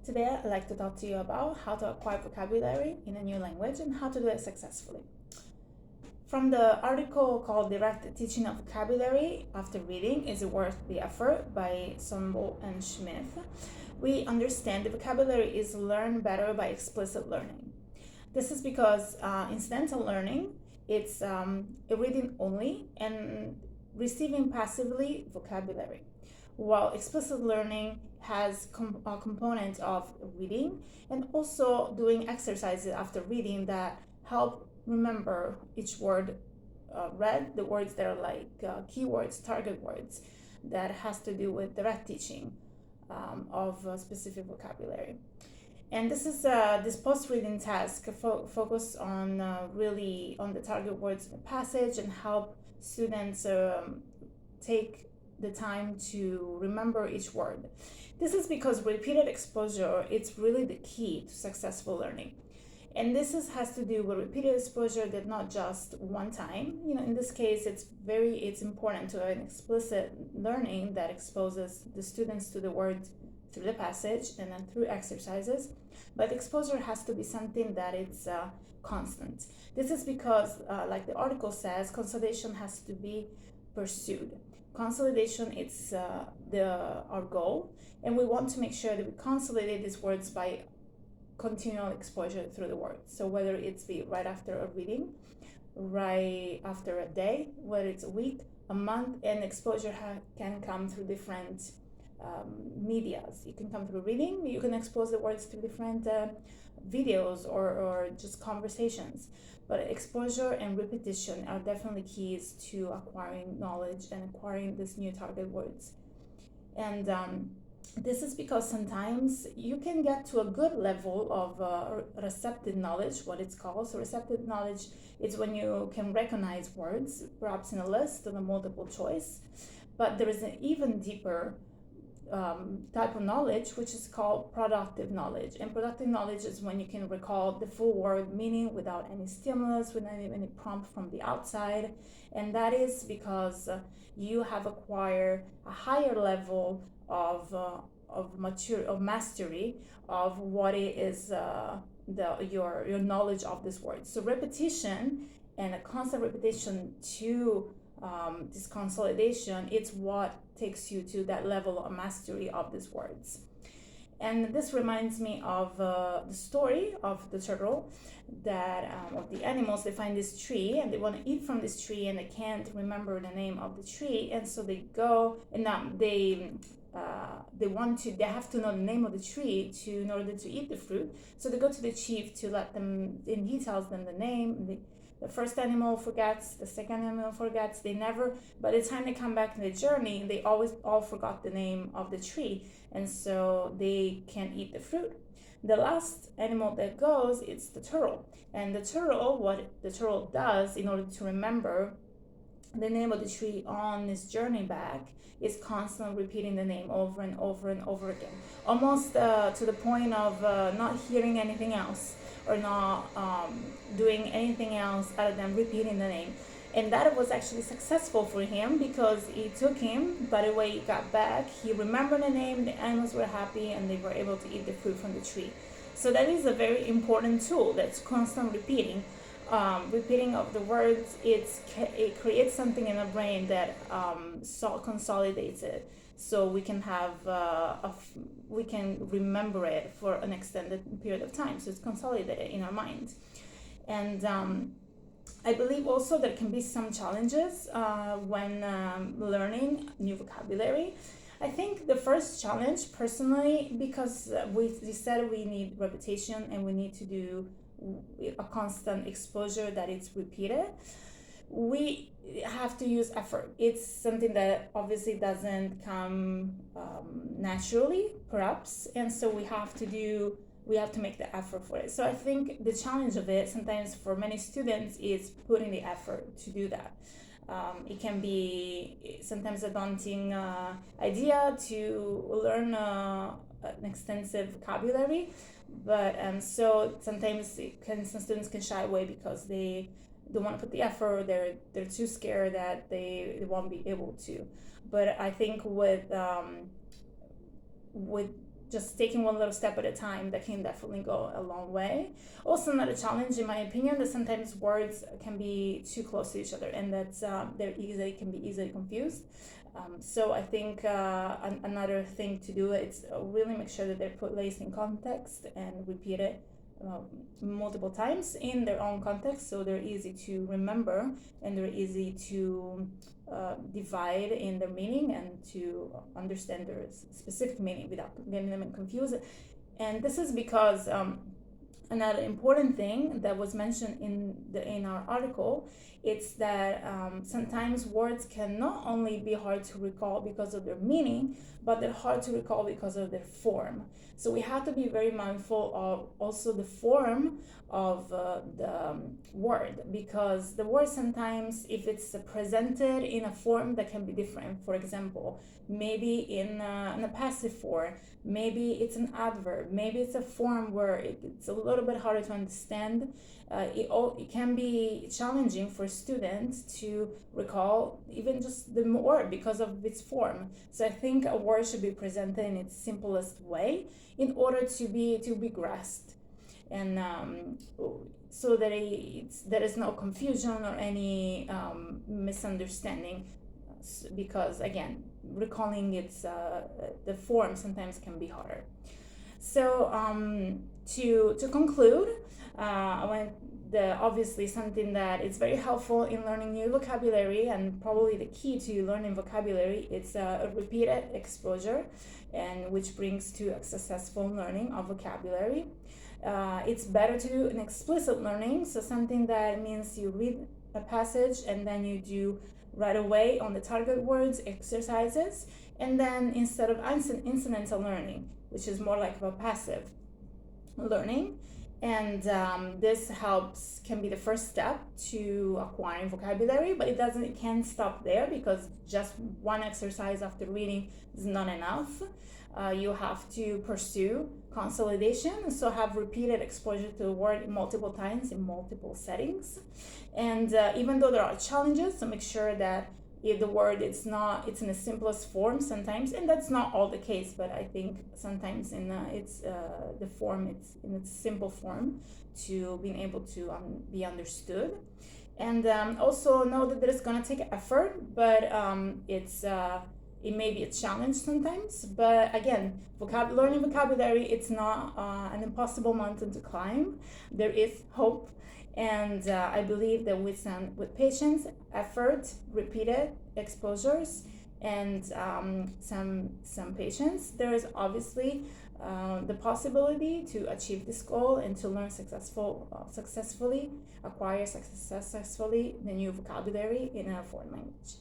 Today, I'd like to talk to you about how to acquire vocabulary in a new language and how to do it successfully. From the article called Direct Teaching of Vocabulary After Reading Is It Worth the Effort by Sonbul and Schmitt, we understand the vocabulary is learned better by explicit learning. This is because incidental learning, it's reading only and receiving passively vocabulary, while explicit learning has a component of reading and also doing exercises after reading that help remember each word read, the words that are like keywords, target words, that has to do with direct teaching of specific vocabulary. And this post-reading task focus on really on the target words in the passage and help students take the time to remember each word. This is because repeated exposure, it's really the key to successful learning. And has to do with repeated exposure that not just one time. In this case, it's important to have an explicit learning that exposes the students to the word through the passage and then through exercises. But exposure has to be something that it's constant. This is because, like the article says, consolidation has to be pursued. Consolidation, it's our goal, and we want to make sure that we consolidate these words by continual exposure through the words. So whether it's be right after a reading, right after a day, whether it's a week, a month, and exposure can come through different medias. It can come through reading, you can expose the words through different videos or just conversations. But exposure and repetition are definitely keys to acquiring knowledge and acquiring these new target words. And this is because sometimes you can get to a good level of receptive knowledge, what it's called. So receptive knowledge is when you can recognize words, perhaps in a list or a multiple choice. But there is an even deeper type of knowledge, which is called productive knowledge. And productive knowledge is when you can recall the full word meaning without any stimulus, without any prompt from the outside. And that is because you have acquired a higher level of mastery of what it is your knowledge of this word. So repetition and a constant repetition to this consolidation, it's what takes you to that level of mastery of these words. And this reminds me of the story of the turtle that of the animals. They find this tree and they want to eat from this tree and they can't remember the name of the tree, and so they go and they have to know the name of the tree in order to eat the fruit. So they go to the chief to let them, and he tells them the name. The first animal forgets, the second animal forgets. By the time they come back in the journey, they always all forgot the name of the tree, and so they can't eat the fruit. The last animal that goes, it's the turtle. And what the turtle does in order to remember the name of the tree on this journey back is constantly repeating the name over and over and over again, almost to the point of not hearing anything else or not doing anything else other than repeating the name. And that was actually successful for him because it took him, by the way he got back, he remembered the name, the animals were happy, and they were able to eat the fruit from the tree. So that is a very important tool, that's constant repeating. Repeating of the words, it creates something in the brain that consolidates it, so we can have we can remember it for an extended period of time. So it's consolidated in our mind. And I believe also there can be some challenges when learning new vocabulary. I think the first challenge, personally, because we said we need repetition and we need to do a constant exposure that it's repeated, we have to use effort. It's something that obviously doesn't come naturally, perhaps, and so we have to make the effort for it. So I think the challenge of it sometimes for many students is putting the effort to do that. It can be sometimes a daunting idea to learn an extensive vocabulary, but so sometimes some students can shy away because they don't want to put the effort. They're too scared that they won't be able to. But I think with just taking one little step at a time, that can definitely go a long way. Also, another challenge, in my opinion, that sometimes words can be too close to each other, and that's can be easily confused. So I think another thing to do is really make sure that they're placed in context and repeat it multiple times in their own context, so they're easy to remember and they're easy to divide in their meaning and to understand their specific meaning without getting them confused. And this is because another important thing that was mentioned in our article, it's that sometimes words can not only be hard to recall because of their meaning, but they're hard to recall because of their form. So we have to be very mindful of also the form of the word, because the word sometimes, if it's presented in a form that can be different, for example, maybe in a passive form, maybe it's an adverb, maybe it's a form where it's a little bit harder to understand. It can be challenging for students to recall even just the word because of its form. So I think a word should be presented in its simplest way in order to be grasped, and so that there is no confusion or any misunderstanding, because again, recalling its the form sometimes can be harder. So to conclude, I want obviously something that is very helpful in learning new vocabulary, and probably the key to learning vocabulary, it's a repeated exposure, and which brings to a successful learning of vocabulary. It's better to do an explicit learning, so something that means you read a passage and then you do right away on the target words exercises, and then instead of incidental learning, which is more like a passive learning. And this can be the first step to acquiring vocabulary, but it can't stop there, because just one exercise after reading is not enough. You have to pursue consolidation, so have repeated exposure to the word multiple times in multiple settings. And even though there are challenges, so make sure that if the word it's in the simplest form sometimes, and that's not all the case, but I think sometimes in the form, it's in its simple form, to being able to be understood. And also know that it's going to take effort, but it may be a challenge sometimes. But again, learning vocabulary, it's not an impossible mountain to climb. There is hope. And I believe that with patience, effort, repeated exposures, and some patience, there is obviously the possibility to achieve this goal and to learn acquire successfully the new vocabulary in a foreign language.